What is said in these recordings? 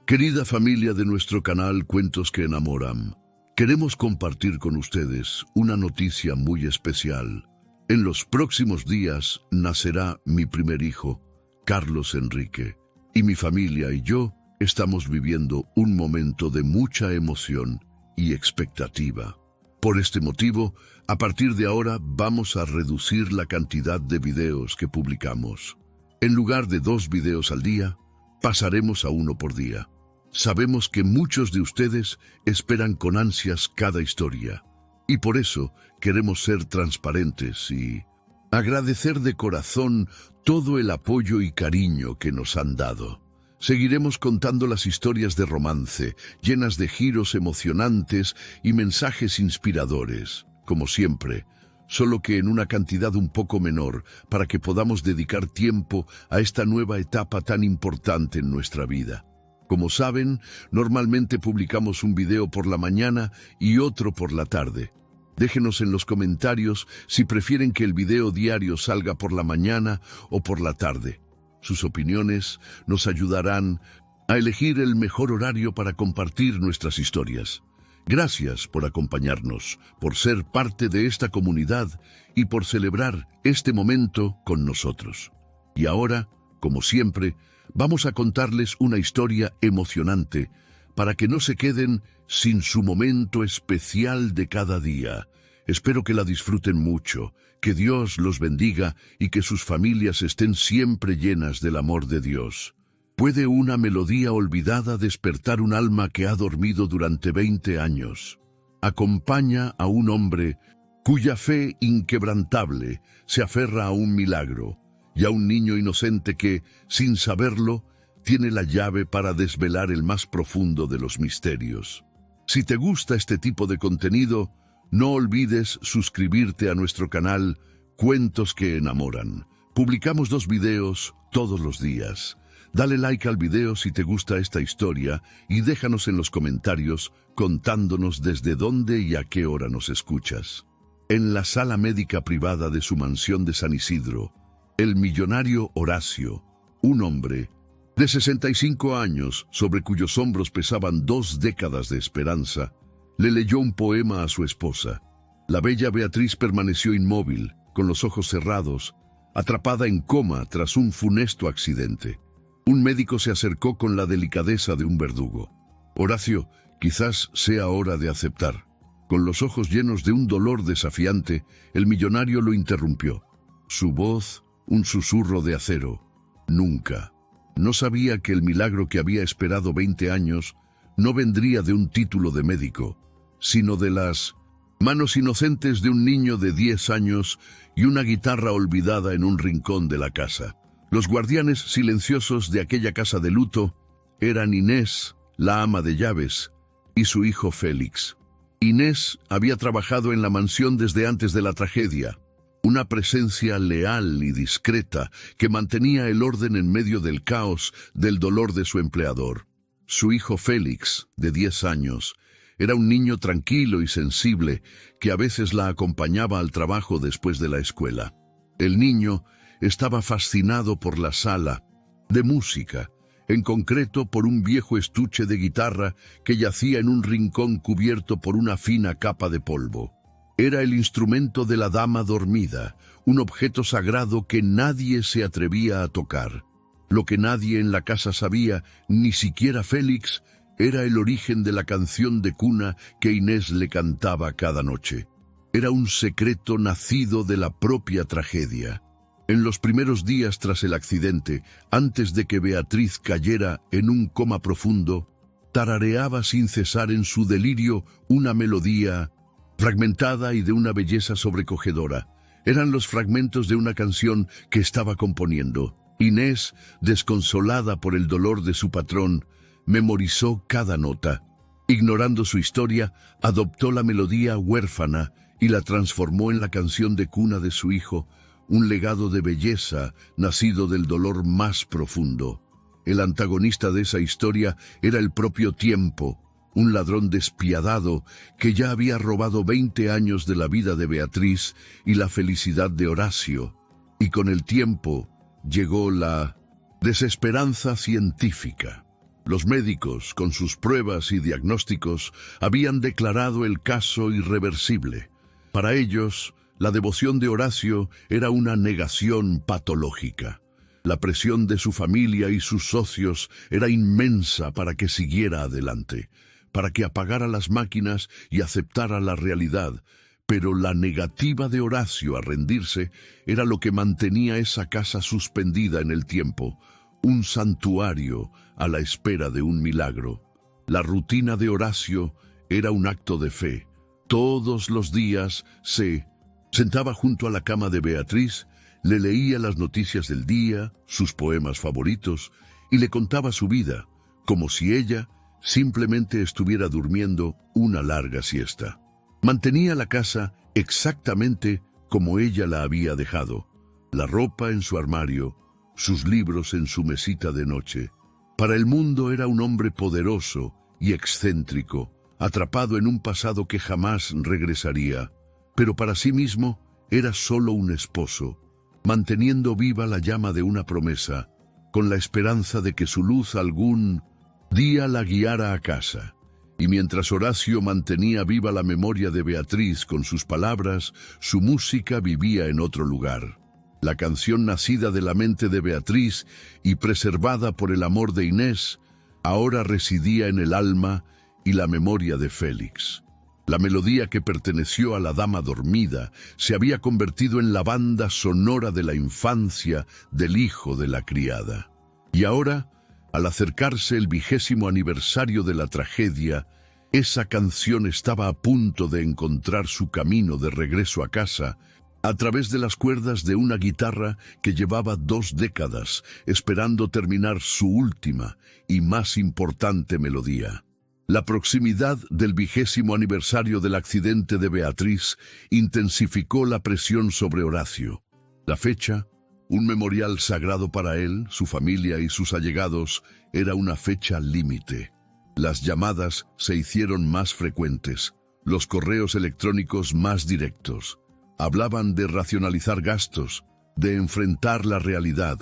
Querida familia de nuestro canal Cuentos que Enamoran, queremos compartir con ustedes una noticia muy especial. En los próximos días nacerá mi primer hijo, Carlos Enrique, y mi familia y yo estamos viviendo un momento de mucha emoción y expectativa. Por este motivo, a partir de ahora vamos a reducir la cantidad de videos que publicamos. En lugar de 2 videos al día, pasaremos a 1 por día. Sabemos que muchos de ustedes esperan con ansias cada historia, y por eso queremos ser transparentes y agradecer de corazón todo el apoyo y cariño que nos han dado. Seguiremos contando las historias de romance, llenas de giros emocionantes y mensajes inspiradores, como siempre, solo que en una cantidad un poco menor, para que podamos dedicar tiempo a esta nueva etapa tan importante en nuestra vida. Como saben, normalmente publicamos un video por la mañana y otro por la tarde. Déjenos en los comentarios si prefieren que el video diario salga por la mañana o por la tarde. Sus opiniones nos ayudarán a elegir el mejor horario para compartir nuestras historias. Gracias por acompañarnos, por ser parte de esta comunidad y por celebrar este momento con nosotros. Y ahora, como siempre, vamos a contarles una historia emocionante para que no se queden sin su momento especial de cada día. Espero que la disfruten mucho, que Dios los bendiga y que sus familias estén siempre llenas del amor de Dios. ¿Puede una melodía olvidada despertar un alma que ha dormido durante 20 años? Acompaña a un hombre cuya fe inquebrantable se aferra a un milagro, y a un niño inocente que, sin saberlo, tiene la llave para desvelar el más profundo de los misterios. Si te gusta este tipo de contenido, no olvides suscribirte a nuestro canal Cuentos que Enamoran. Publicamos 2 videos todos los días. Dale like al video si te gusta esta historia y déjanos en los comentarios contándonos desde dónde y a qué hora nos escuchas. En la sala médica privada de su mansión de San Isidro, el millonario Horacio, un hombre de 65 años sobre cuyos hombros pesaban 2 décadas de esperanza, le leyó un poema a su esposa. La bella Beatriz permaneció inmóvil, con los ojos cerrados, atrapada en coma tras un funesto accidente. Un médico se acercó con la delicadeza de un verdugo. Horacio, quizás sea hora de aceptar. Con los ojos llenos de un dolor desafiante, el millonario lo interrumpió. Su voz, un susurro de acero. Nunca. No sabía que el milagro que había esperado 20 años no vendría de un título de médico, sino de las manos inocentes de un niño de 10 años y una guitarra olvidada en un rincón de la casa. Los guardianes silenciosos de aquella casa de luto eran Inés, la ama de llaves, y su hijo Félix. Inés había trabajado en la mansión desde antes de la tragedia, una presencia leal y discreta que mantenía el orden en medio del caos del dolor de su empleador. Su hijo Félix, de 10 años, era un niño tranquilo y sensible que a veces la acompañaba al trabajo después de la escuela. El niño estaba fascinado por la sala de música, en concreto por un viejo estuche de guitarra que yacía en un rincón cubierto por una fina capa de polvo. Era el instrumento de la dama dormida, un objeto sagrado que nadie se atrevía a tocar. Lo que nadie en la casa sabía, ni siquiera Félix, era el origen de la canción de cuna que Inés le cantaba cada noche. Era un secreto nacido de la propia tragedia. En los primeros días tras el accidente, antes de que Beatriz cayera en un coma profundo, tarareaba sin cesar en su delirio una melodía fragmentada y de una belleza sobrecogedora. Eran los fragmentos de una canción que estaba componiendo. Inés, desconsolada por el dolor de su patrón, memorizó cada nota. Ignorando su historia, adoptó la melodía huérfana y la transformó en la canción de cuna de su hijo, un legado de belleza nacido del dolor más profundo. El antagonista de esa historia era el propio tiempo, un ladrón despiadado que ya había robado 20 años de la vida de Beatriz y la felicidad de Horacio. Y con el tiempo llegó la desesperanza científica. Los médicos, con sus pruebas y diagnósticos, habían declarado el caso irreversible. Para ellos, la devoción de Horacio era una negación patológica. La presión de su familia y sus socios era inmensa para que siguiera adelante, para que apagara las máquinas y aceptara la realidad. Pero la negativa de Horacio a rendirse era lo que mantenía esa casa suspendida en el tiempo, un santuario a la espera de un milagro. La rutina de Horacio era un acto de fe. Todos los días se sentaba junto a la cama de Beatriz, le leía las noticias del día, sus poemas favoritos, y le contaba su vida, como si ella simplemente estuviera durmiendo una larga siesta. Mantenía la casa exactamente como ella la había dejado, la ropa en su armario, sus libros en su mesita de noche. Para el mundo era un hombre poderoso y excéntrico, atrapado en un pasado que jamás regresaría, pero para sí mismo era solo un esposo, manteniendo viva la llama de una promesa, con la esperanza de que su luz algún día la guiara a casa. Y mientras Horacio mantenía viva la memoria de Beatriz con sus palabras, su música vivía en otro lugar. La canción nacida de la mente de Beatriz y preservada por el amor de Inés, ahora residía en el alma y la memoria de Félix. La melodía que perteneció a la dama dormida se había convertido en la banda sonora de la infancia del hijo de la criada. Y ahora, al acercarse el 20º aniversario de la tragedia, esa canción estaba a punto de encontrar su camino de regreso a casa a través de las cuerdas de una guitarra que llevaba 2 décadas esperando terminar su última y más importante melodía. La proximidad del 20º aniversario del accidente de Beatriz intensificó la presión sobre Horacio. La fecha, un memorial sagrado para él, su familia y sus allegados, era una fecha límite. Las llamadas se hicieron más frecuentes, los correos electrónicos más directos. Hablaban de racionalizar gastos, de enfrentar la realidad,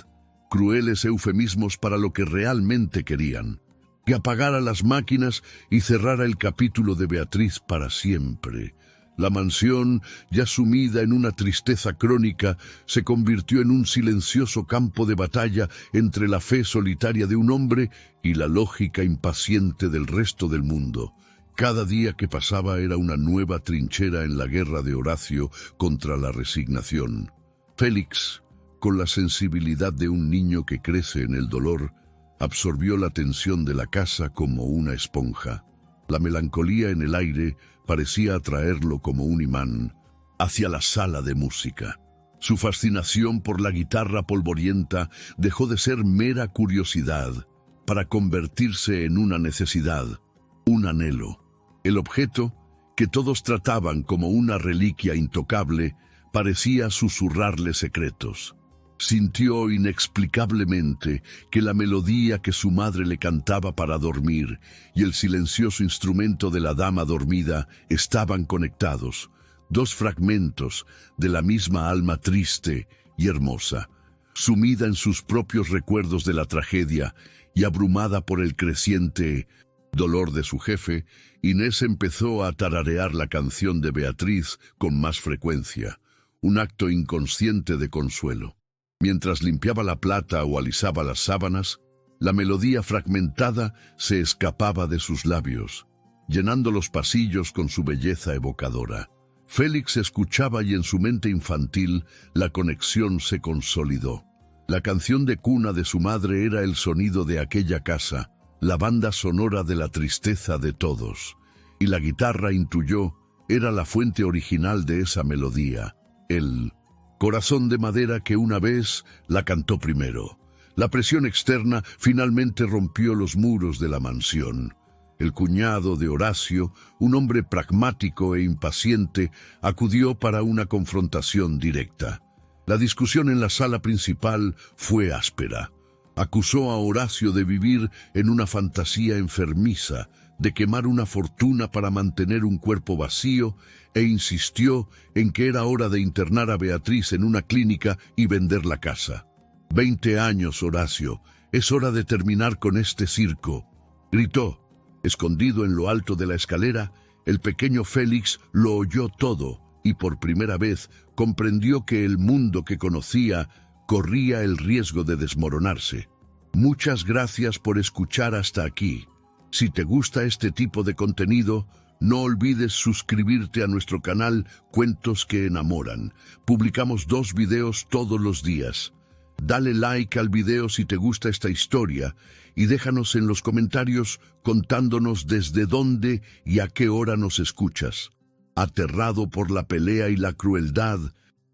crueles eufemismos para lo que realmente querían, que apagara las máquinas y cerrara el capítulo de Beatriz para siempre. La mansión, ya sumida en una tristeza crónica, se convirtió en un silencioso campo de batalla entre la fe solitaria de un hombre y la lógica impaciente del resto del mundo. Cada día que pasaba era una nueva trinchera en la guerra de Horacio contra la resignación. Félix, con la sensibilidad de un niño que crece en el dolor, absorbió la tensión de la casa como una esponja. La melancolía en el aire parecía atraerlo como un imán hacia la sala de música. Su fascinación por la guitarra polvorienta dejó de ser mera curiosidad para convertirse en una necesidad, un anhelo. El objeto, que todos trataban como una reliquia intocable, parecía susurrarle secretos. Sintió inexplicablemente que la melodía que su madre le cantaba para dormir y el silencioso instrumento de la dama dormida estaban conectados, 2 fragmentos de la misma alma triste y hermosa. Sumida en sus propios recuerdos de la tragedia y abrumada por el creciente dolor de su jefe, Inés empezó a tararear la canción de Beatriz con más frecuencia, un acto inconsciente de consuelo. Mientras limpiaba la plata o alisaba las sábanas, la melodía fragmentada se escapaba de sus labios, llenando los pasillos con su belleza evocadora. Félix escuchaba y en su mente infantil la conexión se consolidó. La canción de cuna de su madre era el sonido de aquella casa, la banda sonora de la tristeza de todos, y la guitarra, intuyó, era la fuente original de esa melodía, el corazón de madera que una vez la cantó primero. La presión externa finalmente rompió los muros de la mansión. El cuñado de Horacio, un hombre pragmático e impaciente, acudió para una confrontación directa. La discusión en la sala principal fue áspera. Acusó a Horacio de vivir en una fantasía enfermiza, de quemar una fortuna para mantener un cuerpo vacío, e insistió en que era hora de internar a Beatriz en una clínica y vender la casa. 20 años, Horacio, es hora de terminar con este circo. Gritó. Escondido en lo alto de la escalera, el pequeño Félix lo oyó todo y por primera vez comprendió que el mundo que conocía corría el riesgo de desmoronarse. Muchas gracias por escuchar hasta aquí. Si te gusta este tipo de contenido, no olvides suscribirte a nuestro canal Cuentos que Enamoran. Publicamos 2 videos todos los días. Dale like al video si te gusta esta historia y déjanos en los comentarios contándonos desde dónde y a qué hora nos escuchas. Aterrado por la pelea y la crueldad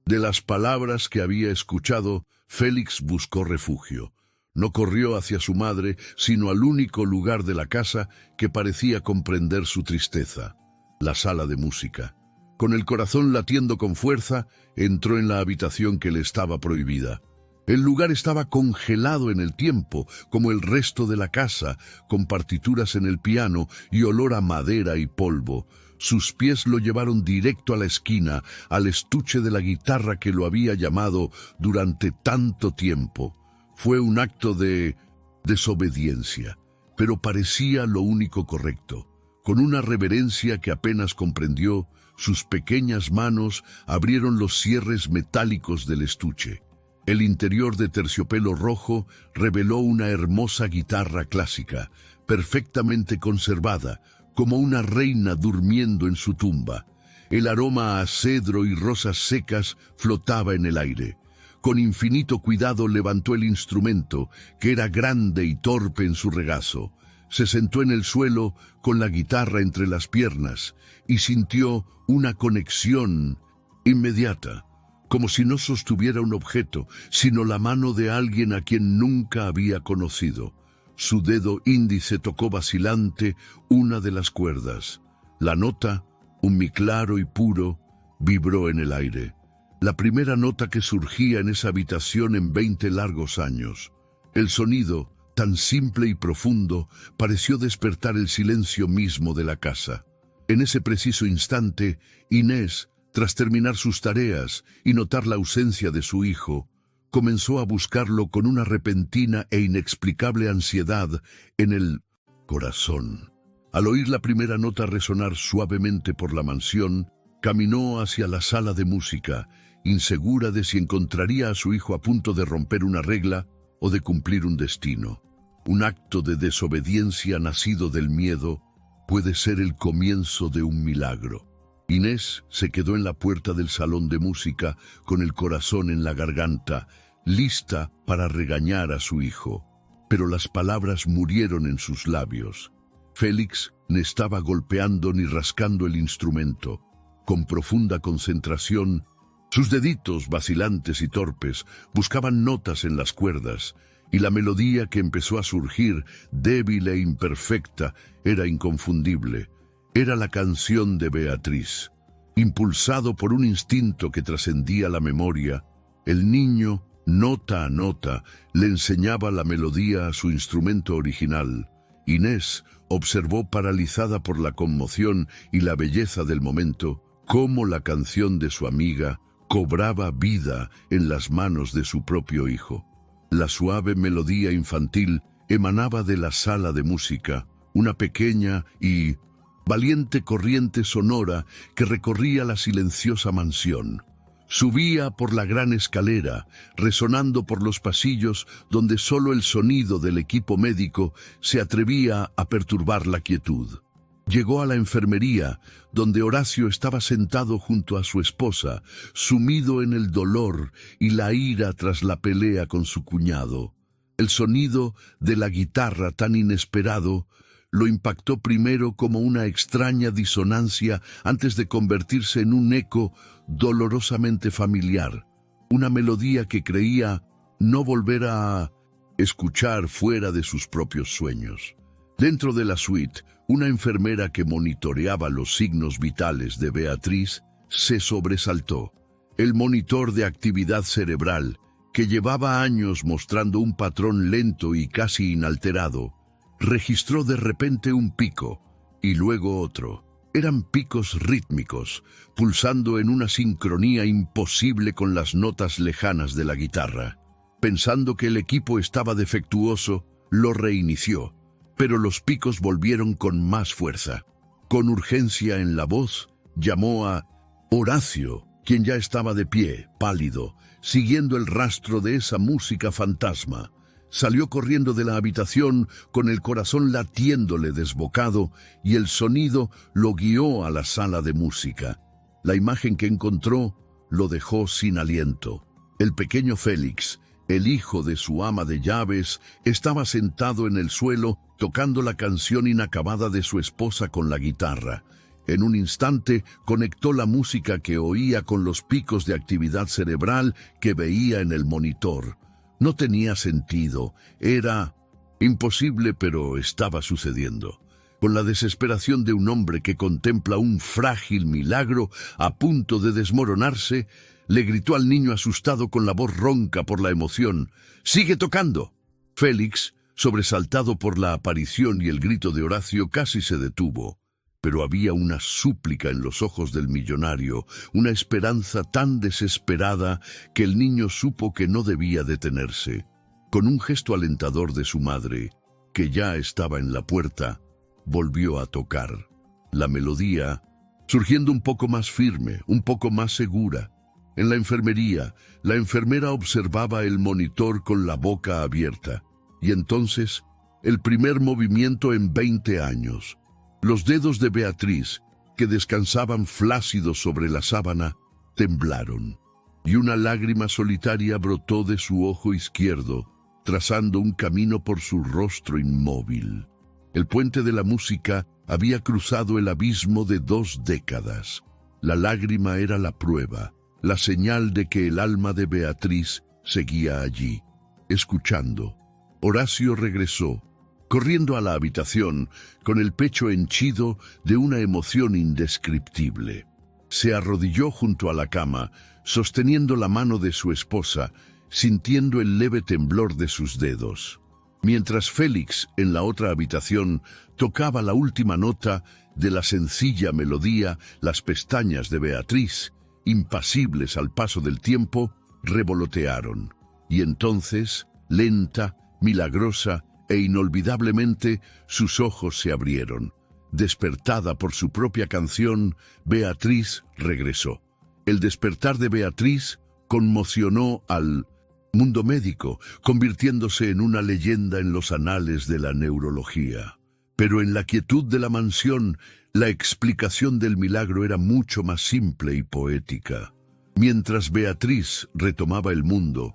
de las palabras que había escuchado, Félix buscó refugio. No corrió hacia su madre, sino al único lugar de la casa que parecía comprender su tristeza, la sala de música. Con el corazón latiendo con fuerza, entró en la habitación que le estaba prohibida. El lugar estaba congelado en el tiempo, como el resto de la casa, con partituras en el piano y olor a madera y polvo. Sus pies lo llevaron directo a la esquina, al estuche de la guitarra que lo había llamado durante tanto tiempo. Fue un acto de desobediencia, pero parecía lo único correcto. Con una reverencia que apenas comprendió, sus pequeñas manos abrieron los cierres metálicos del estuche. El interior de terciopelo rojo reveló una hermosa guitarra clásica, perfectamente conservada, como una reina durmiendo en su tumba. El aroma a cedro y rosas secas flotaba en el aire. Con infinito cuidado levantó el instrumento, que era grande y torpe en su regazo. Se sentó en el suelo con la guitarra entre las piernas y sintió una conexión inmediata, como si no sostuviera un objeto, sino la mano de alguien a quien nunca había conocido. Su dedo índice tocó vacilante una de las cuerdas. La nota, un mi claro y puro, vibró en el aire. La primera nota que surgía en esa habitación en 20 largos años. El sonido, tan simple y profundo, pareció despertar el silencio mismo de la casa. En ese preciso instante, Inés, tras terminar sus tareas y notar la ausencia de su hijo, comenzó a buscarlo con una repentina e inexplicable ansiedad en el corazón. Al oír la primera nota resonar suavemente por la mansión, caminó hacia la sala de música, insegura de si encontraría a su hijo a punto de romper una regla o de cumplir un destino. Un acto de desobediencia nacido del miedo puede ser el comienzo de un milagro. Inés se quedó en la puerta del salón de música con el corazón en la garganta, lista para regañar a su hijo. Pero las palabras murieron en sus labios. Félix no estaba golpeando ni rascando el instrumento. Con profunda concentración, sus deditos vacilantes y torpes buscaban notas en las cuerdas, y la melodía que empezó a surgir, débil e imperfecta, era inconfundible. Era la canción de Beatriz. Impulsado por un instinto que trascendía la memoria, el niño, nota a nota, le enseñaba la melodía a su instrumento original. Inés observó paralizada por la conmoción y la belleza del momento, cómo la canción de su amiga cobraba vida en las manos de su propio hijo. La suave melodía infantil emanaba de la sala de música, una pequeña y valiente corriente sonora que recorría la silenciosa mansión. Subía por la gran escalera, resonando por los pasillos donde solo el sonido del equipo médico se atrevía a perturbar la quietud. Llegó a la enfermería, donde Horacio estaba sentado junto a su esposa, sumido en el dolor y la ira tras la pelea con su cuñado. El sonido de la guitarra tan inesperado lo impactó primero como una extraña disonancia antes de convertirse en un eco dolorosamente familiar, una melodía que creía no volver a escuchar fuera de sus propios sueños. Dentro de la suite, una enfermera que monitoreaba los signos vitales de Beatriz se sobresaltó. El monitor de actividad cerebral, que llevaba años mostrando un patrón lento y casi inalterado, registró de repente un pico y luego otro. Eran picos rítmicos, pulsando en una sincronía imposible con las notas lejanas de la guitarra. Pensando que el equipo estaba defectuoso, lo reinició. pero los picos volvieron con más fuerza. Con urgencia en la voz, llamó a Horacio, quien ya estaba de pie, pálido, siguiendo el rastro de esa música fantasma. Salió corriendo de la habitación con el corazón latiéndole desbocado y el sonido lo guió a la sala de música. La imagen que encontró lo dejó sin aliento. El pequeño Félix, el hijo de su ama de llaves, estaba sentado en el suelo tocando la canción inacabada de su esposa con la guitarra. En un instante conectó la música que oía con los picos de actividad cerebral que veía en el monitor. No tenía sentido, era imposible, pero estaba sucediendo. Con la desesperación de un hombre que contempla un frágil milagro a punto de desmoronarse, le gritó al niño asustado con la voz ronca por la emoción: «¡Sigue tocando!». Félix, sobresaltado por la aparición y el grito de Horacio, casi se detuvo. Pero había una súplica en los ojos del millonario, una esperanza tan desesperada que el niño supo que no debía detenerse. Con un gesto alentador de su madre, que ya estaba en la puerta, volvió a tocar. La melodía, surgiendo un poco más firme, un poco más segura. En la enfermería, la enfermera observaba el monitor con la boca abierta. Y entonces, el primer movimiento en 20 años. Los dedos de Beatriz, que descansaban flácidos sobre la sábana, temblaron, y una lágrima solitaria brotó de su ojo izquierdo, trazando un camino por su rostro inmóvil. El puente de la música había cruzado el abismo de 2 décadas. La lágrima era la prueba, la señal de que el alma de Beatriz seguía allí, escuchando. Horacio regresó, corriendo a la habitación, con el pecho henchido de una emoción indescriptible. Se arrodilló junto a la cama, sosteniendo la mano de su esposa, sintiendo el leve temblor de sus dedos. Mientras Félix, en la otra habitación, tocaba la última nota de la sencilla melodía, las pestañas de Beatriz, impasibles al paso del tiempo, revolotearon. Y entonces, lenta, milagrosa e inolvidablemente, sus ojos se abrieron. Despertada por su propia canción, Beatriz regresó. El despertar de Beatriz conmocionó al mundo médico, convirtiéndose en una leyenda en los anales de la neurología. Pero en la quietud de la mansión, la explicación del milagro era mucho más simple y poética. Mientras Beatriz retomaba el mundo,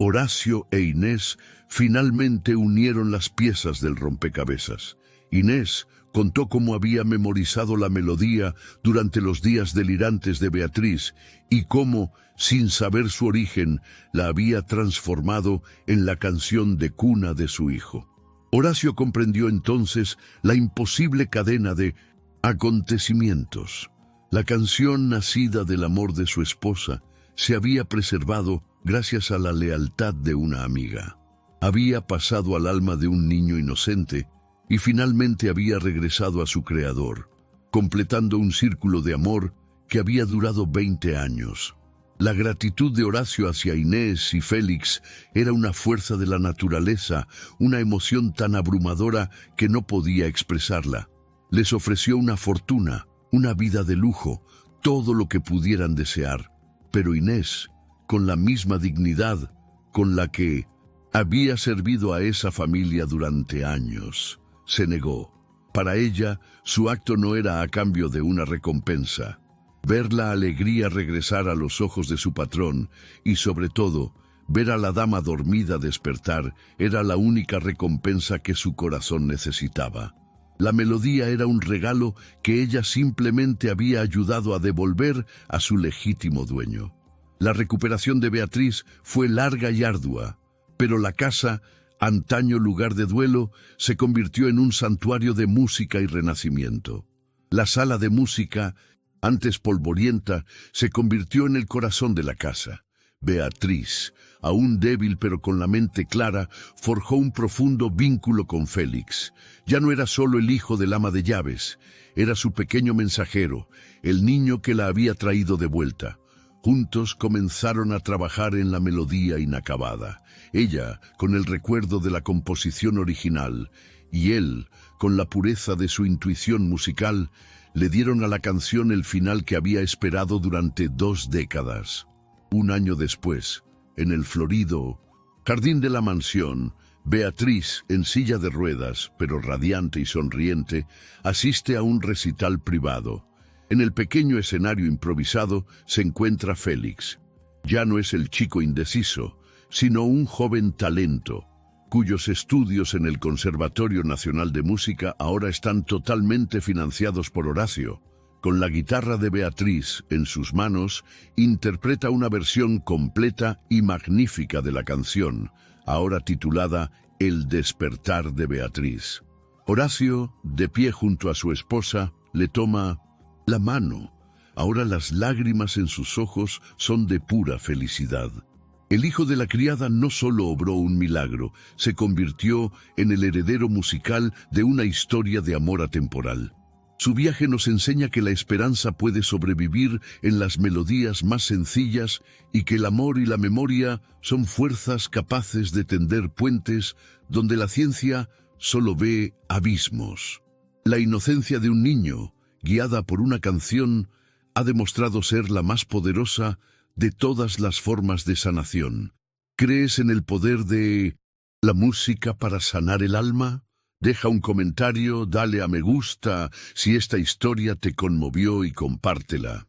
Horacio e Inés finalmente unieron las piezas del rompecabezas. Inés contó cómo había memorizado la melodía durante los días delirantes de Beatriz y cómo, sin saber su origen, la había transformado en la canción de cuna de su hijo. Horacio comprendió entonces la imposible cadena de acontecimientos. La canción nacida del amor de su esposa se había preservado gracias a la lealtad de una amiga. Había pasado al alma de un niño inocente y finalmente había regresado a su creador, completando un círculo de amor que había durado 20 años. La gratitud de Horacio hacia Inés y Félix era una fuerza de la naturaleza, una emoción tan abrumadora que no podía expresarla. Les ofreció una fortuna, una vida de lujo, todo lo que pudieran desear. Pero Inés, con la misma dignidad con la que había servido a esa familia durante años, se negó. Para ella, su acto no era a cambio de una recompensa. Ver la alegría regresar a los ojos de su patrón y, sobre todo, ver a la dama dormida despertar era la única recompensa que su corazón necesitaba. La melodía era un regalo que ella simplemente había ayudado a devolver a su legítimo dueño. La recuperación de Beatriz fue larga y ardua, pero la casa, antaño lugar de duelo, se convirtió en un santuario de música y renacimiento. La sala de música, antes polvorienta, se convirtió en el corazón de la casa. Beatriz, aún débil pero con la mente clara, forjó un profundo vínculo con Félix. Ya no era solo el hijo del ama de llaves, era su pequeño mensajero, el niño que la había traído de vuelta. Juntos comenzaron a trabajar en la melodía inacabada. Ella, con el recuerdo de la composición original, y él, con la pureza de su intuición musical, le dieron a la canción el final que había esperado durante 2 décadas. Un año después, en el florido jardín de la mansión, Beatriz, en silla de ruedas, pero radiante y sonriente, asiste a un recital privado. En el pequeño escenario improvisado se encuentra Félix. Ya no es el chico indeciso, sino un joven talento, cuyos estudios en el Conservatorio Nacional de Música ahora están totalmente financiados por Horacio. Con la guitarra de Beatriz en sus manos, interpreta una versión completa y magnífica de la canción, ahora titulada El despertar de Beatriz. Horacio, de pie junto a su esposa, le toma la mano. Ahora las lágrimas en sus ojos son de pura felicidad. El hijo de la criada no solo obró un milagro, se convirtió en el heredero musical de una historia de amor atemporal. Su viaje nos enseña que la esperanza puede sobrevivir en las melodías más sencillas y que el amor y la memoria son fuerzas capaces de tender puentes donde la ciencia solo ve abismos. La inocencia de un niño, guiada por una canción, ha demostrado ser la más poderosa de todas las formas de sanación. ¿Crees en el poder de la música para sanar el alma? Deja un comentario, dale a me gusta si esta historia te conmovió y compártela.